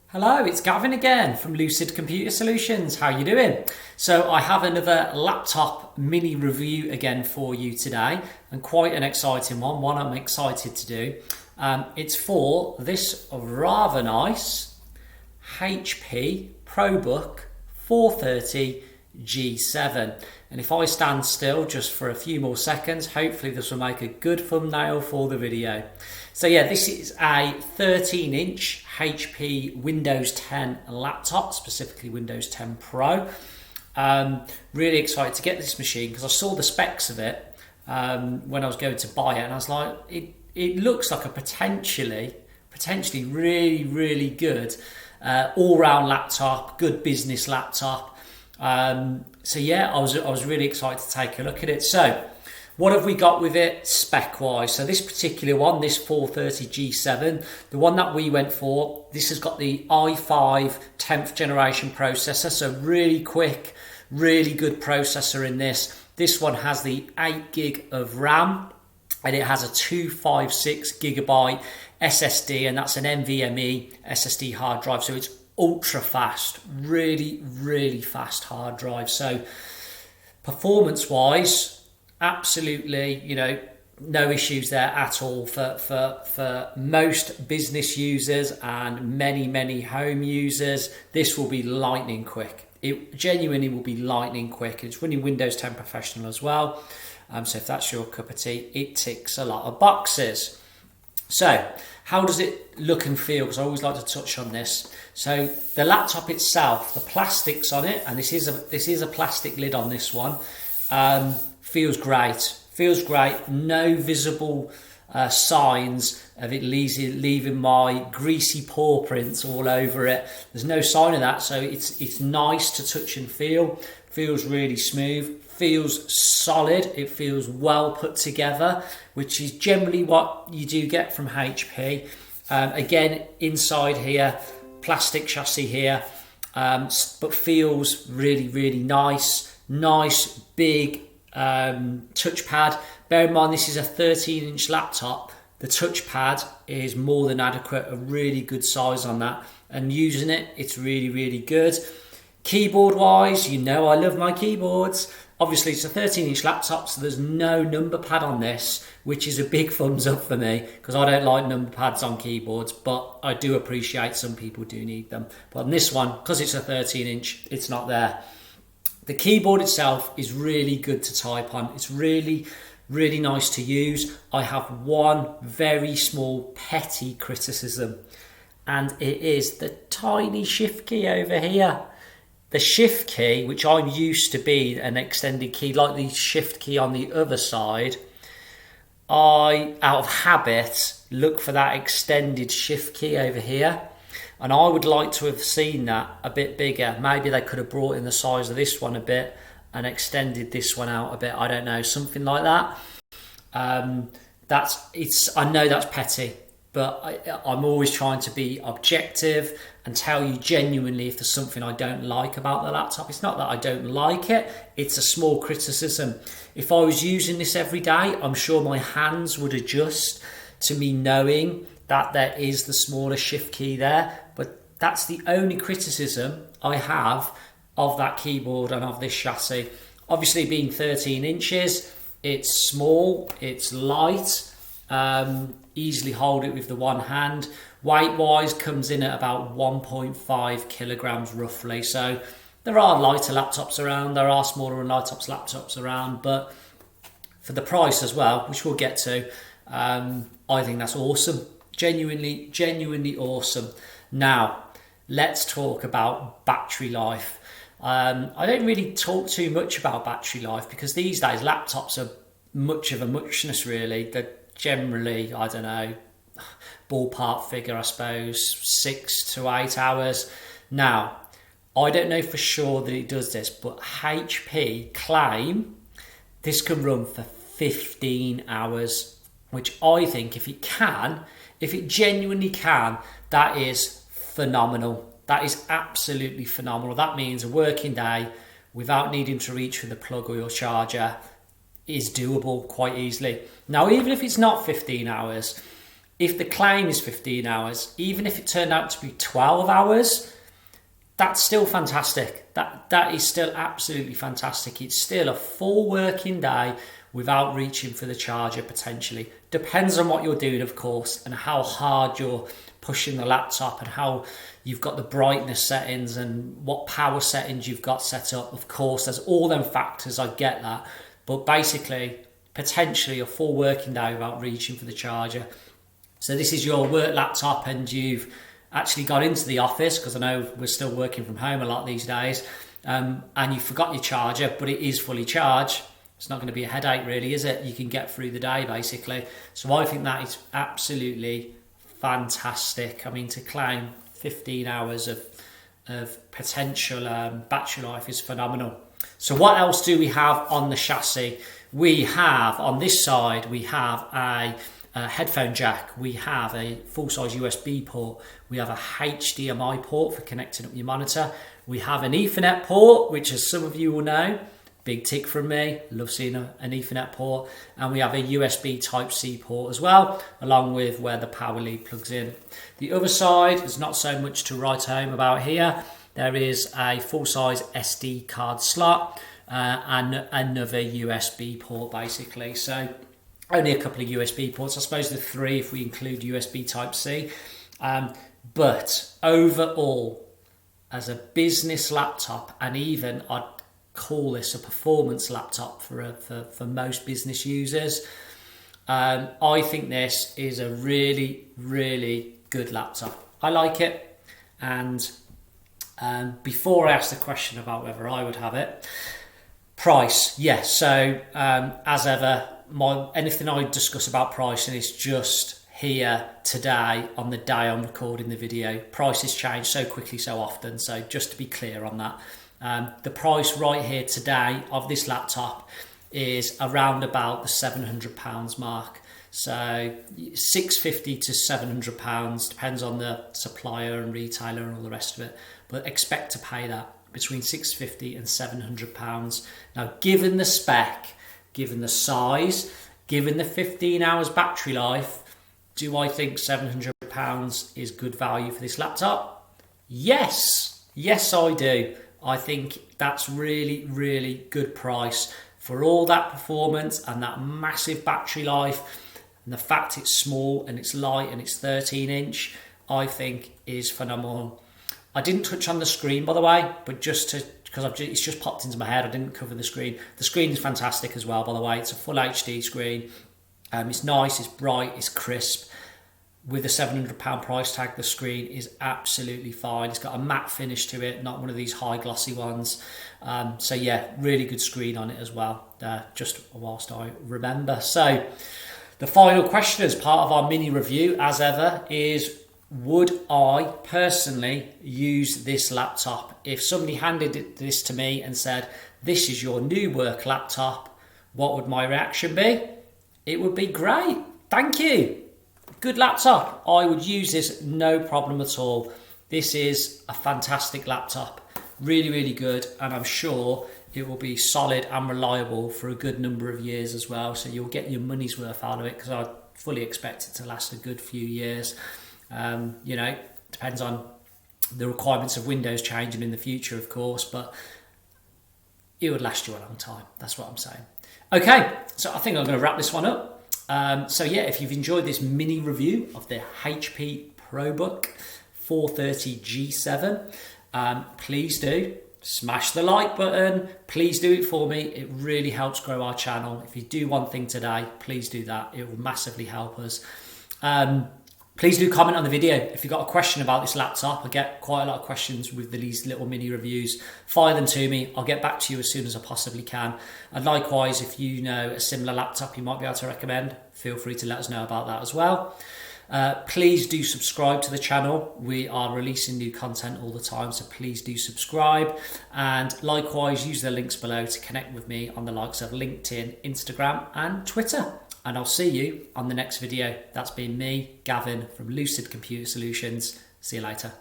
Hello, it's Gavin again from Lucid Computer Solutions. How you doing? So I have another laptop mini review again for you today, and quite an exciting one I'm excited to do. It's for this rather nice HP ProBook 430 G7. And if I stand still just for a few more seconds, hopefully this will make a good thumbnail for the video. So yeah, this is a 13-inch HP Windows 10 laptop, specifically Windows 10 Pro. Really excited to get this machine because I saw the specs of it when I was going to buy it, and I was like, it looks like a potentially really good all-round laptop, good business laptop. So yeah, I was really excited to take a look at it. So what have we got with it spec wise? So this particular one, this 430 G7, the one that we went for, this has got the i5 10th generation processor, so really quick, really good processor in this. This one has the 8 gig of RAM, and it has a 256 gigabyte SSD, and that's an NVMe SSD hard drive, so it's ultra fast, really fast hard drive. So performance wise, absolutely, no issues there at all for most business users and many home users. This will be lightning quick. It genuinely will be lightning quick. It's running Windows 10 Professional as well. So if that's your cup of tea, it ticks a lot of boxes. So how does it look and feel? Because I always like to touch on this. So the laptop itself, the plastics on it, and this is a plastic lid on this one, feels great. No visible signs of it leaving my greasy paw prints all over it. There's no sign of that, so it's nice to touch and feel. Feels really smooth, feels solid, it feels well put together, which is generally what you do get from HP. Again, inside here, plastic chassis here, but feels really nice big touchpad. Bear in mind, this is a 13-inch laptop. The touchpad is more than adequate, a really good size on that, and using it, it's really good. Keyboard wise, I love my keyboards. Obviously it's a 13-inch laptop, so there's no number pad on this, which is a big thumbs up for me because I don't like number pads on keyboards, but I do appreciate some people do need them. But on this one, because it's a 13-inch, it's not there. The keyboard itself is really good to type on. It's really nice to use. I have one very small petty criticism, and it is the tiny shift key over here. The shift key, which I'm used to be an extended key, like the shift key on the other side, I, out of habit, look for that extended shift key over here. And I would like to have seen that a bit bigger. Maybe they could have brought in the size of this one a bit and extended this one out a bit. I don't know, something like that. I know that's petty, but I'm always trying to be objective and tell you genuinely if there's something I don't like about the laptop. It's not that I don't like it, it's a small criticism. If I was using this every day, I'm sure my hands would adjust to me knowing that there is the smaller shift key there, but that's the only criticism I have of that keyboard and of this chassis. Obviously being 13 inches, it's small, it's light, easily hold it with the one hand. Weight wise comes in at about 1.5 kilograms roughly, so there are lighter laptops around, there are smaller and lighter laptops around, but for the price as well, which we'll get to, I think that's awesome. Genuinely awesome. Now let's talk about battery life. I don't really talk too much about battery life because these days laptops are much of a muchness really. They're generally, I don't know, ballpark figure I suppose 6 to 8 hours. Now I don't know for sure that it does this, but HP claim this can run for 15 hours, which I think if it genuinely can, that is phenomenal. That is absolutely phenomenal. That means a working day without needing to reach for the plug or your charger is doable quite easily. Now, even if it's not 15 hours, If the claim is 15 hours, even if it turned out to be 12 hours, that's still fantastic. That is still absolutely fantastic. It's still a full working day without reaching for the charger potentially. Depends on what you're doing, of course, and how hard you're pushing the laptop and how you've got the brightness settings and what power settings you've got set up. Of course, there's all them factors, I get that. But basically, potentially a full working day without reaching for the charger. So this is your work laptop and you've actually got into the office, because I know we're still working from home a lot these days, and you forgot your charger, but it is fully charged. It's not going to be a headache really, is it? You can get through the day basically. So I think that is absolutely fantastic. I mean, to claim 15 hours of potential battery life is phenomenal. So what else do we have on the chassis? We have, on this side, we have a headphone jack, we have a full-size USB port, we have a HDMI port for connecting up your monitor, we have an Ethernet port, which as some of you will know, big tick from me, love seeing an Ethernet port, and we have a USB Type-C port as well, along with where the power lead plugs in. The other side, there's not so much to write home about here. There is a full-size SD card slot and another USB port basically. So only a couple of USB ports, I suppose the 3 if we include USB Type-C. But overall, as a business laptop, and even I'd call this a performance laptop for most business users, I think this is a really, really good laptop. I like it. And before I ask the question about whether I would have it, price, yes. So as ever, anything I discuss about pricing is just here today on the day I'm recording the video. Prices change so quickly so often, so just to be clear on that, the price right here today of this laptop is around about the £700 mark. So £650 to £700, depends on the supplier and retailer and all the rest of it, but expect to pay that between £650 and £700. Now, given the spec, given the size, given the 15 hours battery life, do I think £700 is good value for this laptop? Yes, I do. I think that's really, really good price for all that performance and that massive battery life, and the fact it's small and it's light and it's 13-inch, I think is phenomenal. I didn't touch on the screen, by the way, but because it's just popped into my head, I didn't cover the screen. The screen is fantastic as well, by the way. It's a full HD screen. It's nice, it's bright, it's crisp. With a £700 price tag, the screen is absolutely fine. It's got a matte finish to it, not one of these high glossy ones. So yeah, really good screen on it as well, just whilst I remember. So the final question as part of our mini review, as ever, is would I personally use this laptop? If somebody handed this to me and said, this is your new work laptop, what would my reaction be? It would be great. Thank you. Good laptop. I would use this no problem at all. This is a fantastic laptop. Really, really good. And I'm sure it will be solid and reliable for a good number of years as well. So you'll get your money's worth out of it, because I fully expect it to last a good few years. Depends on the requirements of Windows changing in the future, of course, but it would last you a long time. That's what I'm saying. Okay, so I think I'm going to wrap this one up. If you've enjoyed this mini review of the HP ProBook 430G7, please do smash the like button. Please do it for me. It really helps grow our channel. If you do one thing today, please do that. It will massively help us. Please do comment on the video. If you've got a question about this laptop, I get quite a lot of questions with these little mini reviews. Fire them to me. I'll get back to you as soon as I possibly can. And likewise, if you know a similar laptop you might be able to recommend, feel free to let us know about that as well. Please do subscribe to the channel. We are releasing new content all the time, so please do subscribe. And likewise, use the links below to connect with me on the likes of LinkedIn, Instagram and Twitter. And I'll see you on the next video. That's been me, Gavin from Lucid Computer Solutions. See you later.